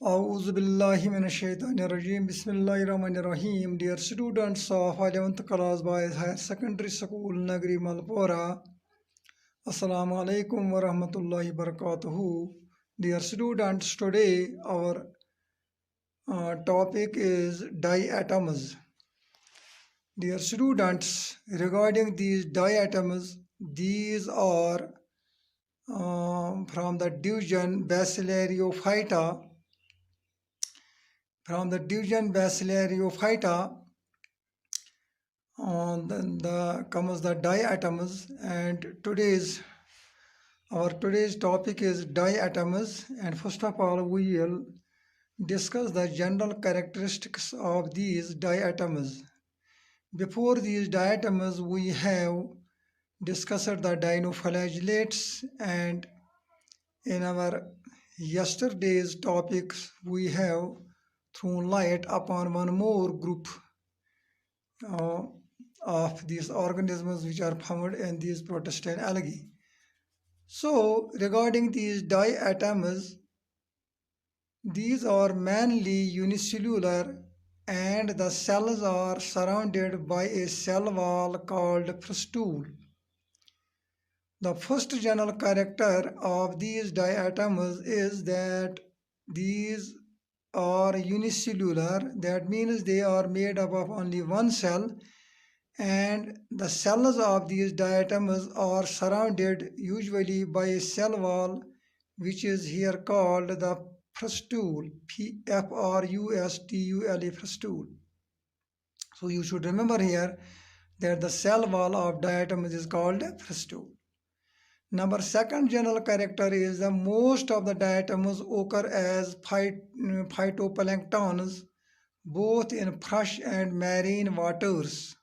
Auzubillahiminash-shaytanir-rajim. Bismillahir-rahmanir-rahim. Dear students of 11th class Boys Higher Secondary School, Nagri Malpora, Assalamu alaikum wa rahmatullahi barakatuhu. Dear students, today our topic is diatoms. Dear students, regarding these diatoms, these are from the division Basilaриophyta. From the division Basilaриophyta, comes the diatoms, and our today's topic is diatoms. And first of all, we will discuss the general characteristics of these diatoms. Before these diatoms, we have discussed the dinoflagellates, and in our yesterday's topics, we have thrown light upon one more group of these organisms which are found in these protistine algae. So, regarding these diatoms, these are mainly unicellular, and the cells are surrounded by a cell wall called frustule. The first general character of these diatoms is that these are unicellular. That means they are made up of only one cell, and the cells of these diatoms are surrounded usually by a cell wall, which is here called the frustule, Frustule, frustule. So you should remember here that the cell wall of diatoms is called frustule. Number second general character is that most of the diatoms occur as phytoplanktons, both in fresh and marine waters.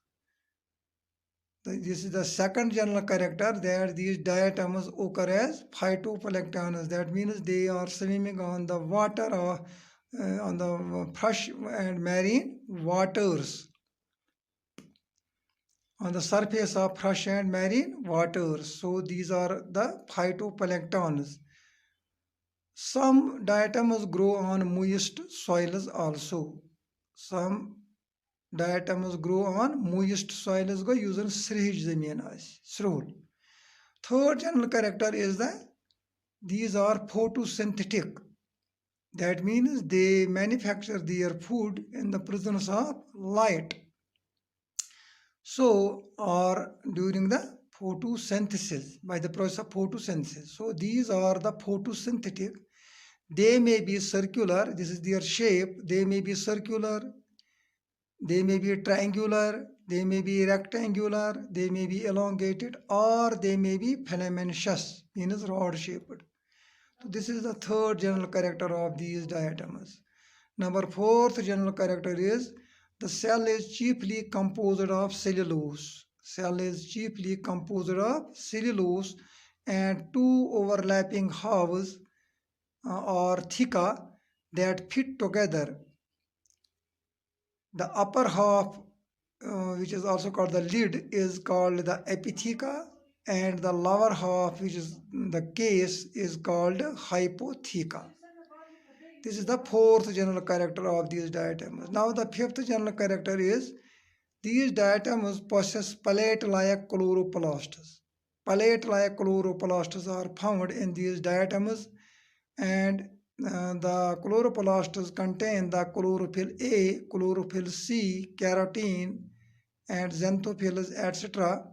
This is the second general character, that these diatoms occur as phytoplanktons. That means they are swimming on the water or on the fresh and marine waters, on the surface of fresh and marine waters. So these are the phytoplanktons. Some diatoms grow on moist soils also. Some diatoms grow on moist soils go using srij zameen srol. Third general character is that these are photosynthetic. That means they manufacture their food in the presence of light. So, or during the photosynthesis, by the process of photosynthesis. So these are the photosynthetic. They may be circular, this is their shape. They may be circular, they may be triangular, they may be rectangular, they may be elongated, or they may be filamentous, means rod shaped. So this is the third general character of these diatoms. Number fourth general character is the cell is chiefly composed of cellulose. Cell is chiefly composed of cellulose and two overlapping halves or theca that fit together. The upper half, which is also called the lid, is called the epitheca, and the lower half, which is the case, is called hypotheca. This is the fourth general character of these diatoms. Now the fifth general character is these diatoms possess plate-like chloroplasts. Plate-like chloroplasts are found in these diatoms, and the chloroplasts contain the chlorophyll A, chlorophyll C, carotene, and xanthophylls, etc.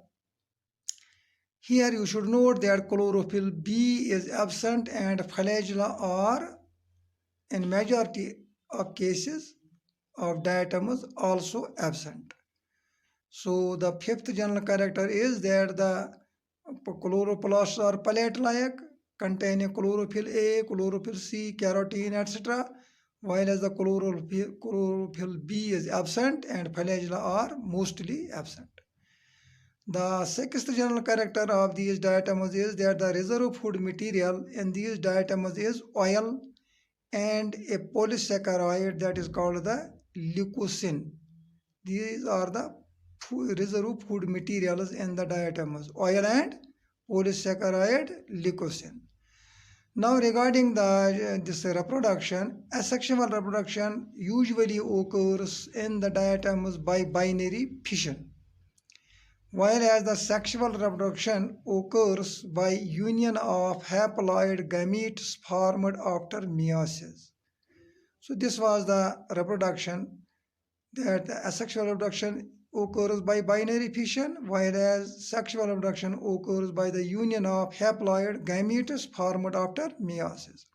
Here you should note that chlorophyll B is absent and flagella are, in majority of cases of diatoms, also absent. So the fifth general character is that the chloroplasts are plate-like, containing chlorophyll A, chlorophyll C, carotene, etc., while as the chlorophyll B is absent and flagella are mostly absent. The sixth general character of these diatoms is that the reserve food material in these diatoms is oil and a polysaccharide that is called the leucocene. These are the reserve food materials in the diatoms, oil and polysaccharide leucocene. Now regarding the this reproduction, asexual reproduction usually occurs in the diatoms by binary fission, whereas the sexual reproduction occurs by union of haploid gametes formed after meiosis. So this was the reproduction, that the asexual reproduction occurs by binary fission, whereas sexual reproduction occurs by the union of haploid gametes formed after meiosis.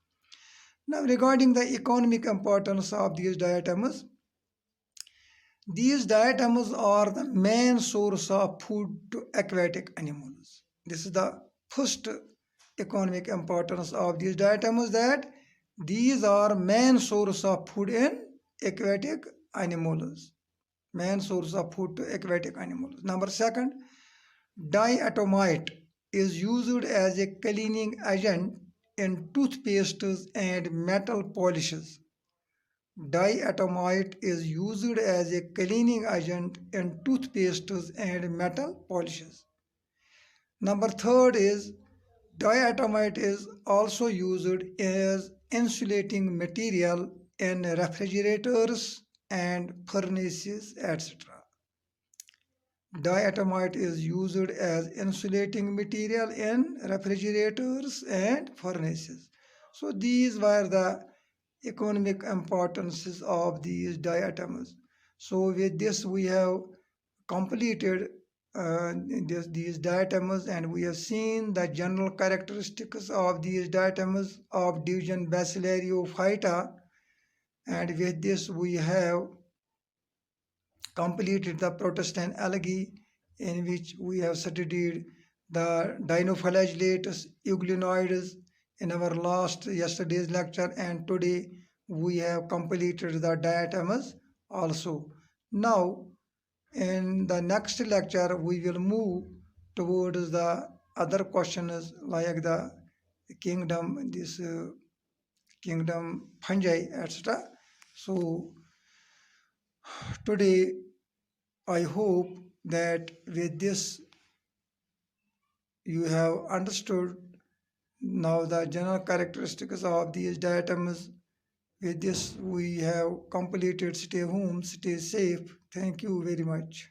Now, regarding the economic importance of these diatoms are the main source of food to aquatic animals. This is the first economic importance of these diatoms, that these are main source of food in aquatic animals. Main source of food to aquatic animals. Number second, diatomite is used as a cleaning agent in toothpastes and metal polishes. Diatomite is used as a cleaning agent in toothpastes and metal polishes. Number third is diatomite is also used as insulating material in refrigerators and furnaces, etc. Diatomite is used as insulating material in refrigerators and furnaces. So these were the economic importances of these diatoms. So with this we have completed these diatoms, and we have seen the general characteristics of these diatoms of division Bacillariophyta, and with this we have completed the Protestant algae, in which we have studied the dinoflagellates, euglenoids in our yesterday's lecture, and today we have completed the diatoms also. Now in the next lecture we will move towards the other questions like the kingdom, kingdom fungi, etc. So today I hope that with this you have understood now the general characteristics of these diatoms. With this we have completed. Stay home, stay safe. Thank you very much.